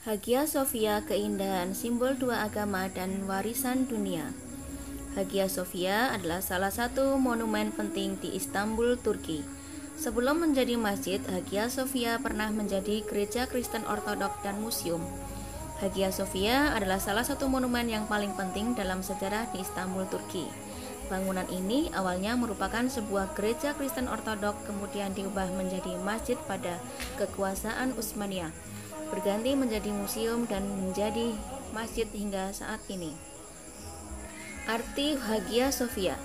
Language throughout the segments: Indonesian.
Hagia Sophia, keindahan simbol dua agama dan warisan dunia. Hagia Sophia adalah salah satu monumen penting di Istanbul, Turki. Sebelum menjadi masjid, Hagia Sophia pernah menjadi gereja Kristen Ortodok dan museum. Hagia Sophia adalah salah satu monumen yang paling penting dalam sejarah di Istanbul, Turki. Bangunan ini awalnya merupakan sebuah gereja Kristen Ortodok, kemudian diubah menjadi masjid pada kekuasaan Utsmaniyah, berganti menjadi museum dan menjadi masjid hingga saat ini. Arti Hagia Sophia.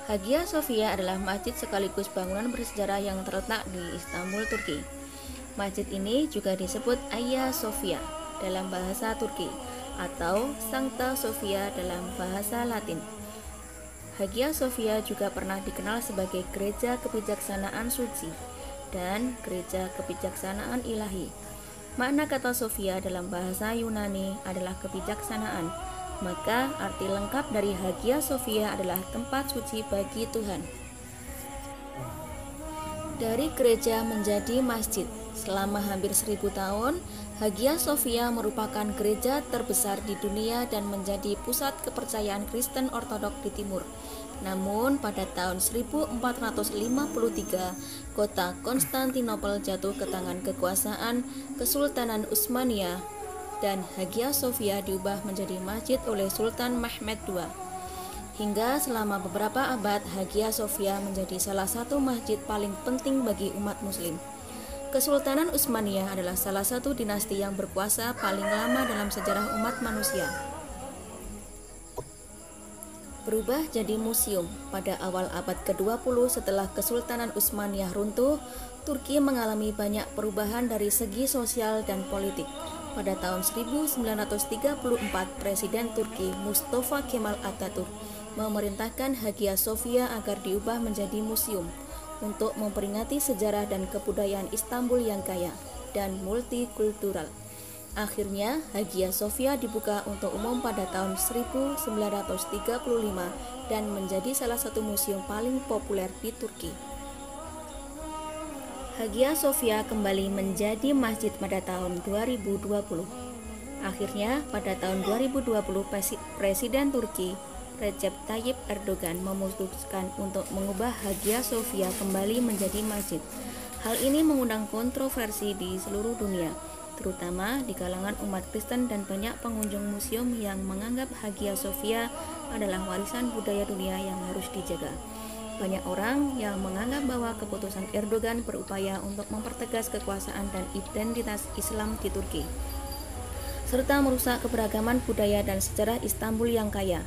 Hagia Sophia adalah masjid sekaligus bangunan bersejarah yang terletak di Istanbul, Turki. Masjid ini juga disebut Hagia Sophia dalam bahasa Turki atau Sancta Sophia dalam bahasa Latin. Hagia Sophia juga pernah dikenal sebagai gereja kebijaksanaan suci dan gereja kebijaksanaan ilahi. Makna kata Sophia dalam bahasa Yunani adalah kebijaksanaan, maka arti lengkap dari Hagia Sophia adalah tempat suci bagi Tuhan. Dari gereja menjadi masjid, selama hampir 1000 tahun, Hagia Sophia merupakan gereja terbesar di dunia dan menjadi pusat kepercayaan Kristen Ortodok di Timur. Namun pada tahun 1453, kota Konstantinopel jatuh ke tangan kekuasaan Kesultanan Utsmaniyah dan Hagia Sophia diubah menjadi masjid oleh Sultan Mehmed II. Hingga selama beberapa abad, Hagia Sophia menjadi salah satu masjid paling penting bagi umat muslim. Kesultanan Utsmaniyah adalah salah satu dinasti yang berkuasa paling lama dalam sejarah umat manusia. Berubah jadi museum. Pada awal abad ke-20 setelah Kesultanan Utsmaniyah runtuh, Turki mengalami banyak perubahan dari segi sosial dan politik. Pada tahun 1934, Presiden Turki Mustafa Kemal Atatürk memerintahkan Hagia Sophia agar diubah menjadi museum untuk memperingati sejarah dan kebudayaan Istanbul yang kaya dan multikultural. Akhirnya, Hagia Sophia dibuka untuk umum pada tahun 1935 dan menjadi salah satu museum paling populer di Turki. Hagia Sophia kembali menjadi masjid pada tahun 2020. Akhirnya, pada tahun 2020, Presiden Turki Recep Tayyip Erdogan memutuskan untuk mengubah Hagia Sophia kembali menjadi masjid. Hal ini mengundang kontroversi di seluruh dunia, terutama di kalangan umat Kristen dan banyak pengunjung museum yang menganggap Hagia Sophia adalah warisan budaya dunia yang harus dijaga. Banyak orang yang menganggap bahwa keputusan Erdogan berupaya untuk mempertegas kekuasaan dan identitas Islam di Turki, serta merusak keberagaman budaya dan sejarah Istanbul yang kaya.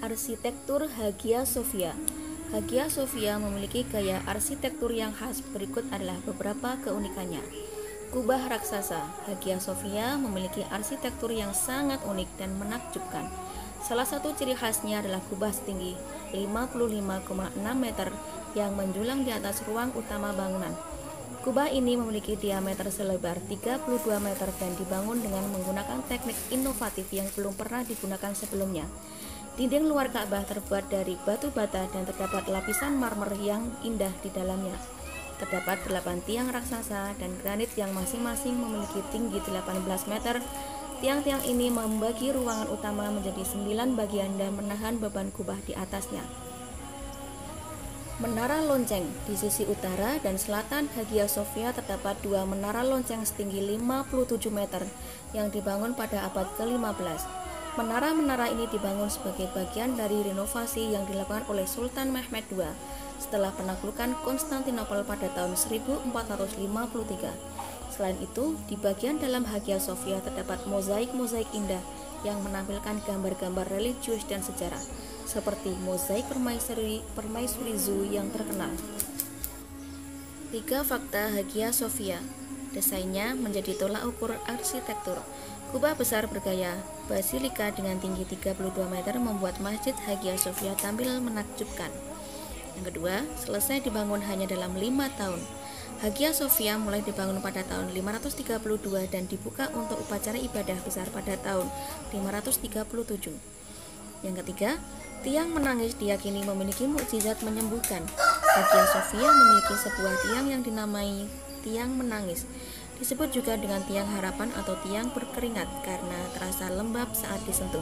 Arsitektur Hagia Sophia. Hagia Sophia memiliki gaya arsitektur yang khas. Berikut adalah beberapa keunikannya. Kubah raksasa. Hagia Sophia memiliki arsitektur yang sangat unik dan menakjubkan. Salah satu ciri khasnya adalah kubah setinggi 55,6 meter yang menjulang di atas ruang utama bangunan. Kubah ini memiliki diameter selebar 32 meter dan dibangun dengan menggunakan teknik inovatif yang belum pernah digunakan sebelumnya. Dinding luar Ka'bah terbuat dari batu bata dan terdapat lapisan marmer yang indah di dalamnya. Terdapat 8 tiang raksasa dan granit yang masing-masing memiliki tinggi 18 meter. Tiang-tiang ini membagi ruangan utama menjadi 9 bagian dan menahan beban kubah di atasnya. Menara lonceng. Di sisi utara dan selatan Hagia Sophia terdapat 2 menara lonceng setinggi 57 meter yang dibangun pada abad ke-15. Menara-menara ini dibangun sebagai bagian dari renovasi yang dilakukan oleh Sultan Mehmed II setelah penaklukan Konstantinopel pada tahun 1453. Selain itu, di bagian dalam Hagia Sophia terdapat mozaik-mozaik indah yang menampilkan gambar-gambar religius dan sejarah, seperti mozaik permaisuri Zu yang terkenal. 3 fakta Hagia Sophia. Desainnya menjadi tolak ukur arsitektur. Kubah besar bergaya basilika dengan tinggi 32 meter membuat Masjid Hagia Sophia tampil menakjubkan. Yang kedua, selesai dibangun hanya dalam 5 tahun. Hagia Sophia mulai dibangun pada tahun 532 dan dibuka untuk upacara ibadah besar pada tahun 537. Yang ketiga, tiang menangis diyakini memiliki mukjizat menyembuhkan. Hagia Sophia memiliki sebuah tiang yang dinamai tiang menangis. Disebut juga dengan tiang harapan atau tiang berkeringat karena terasa lembab saat disentuh.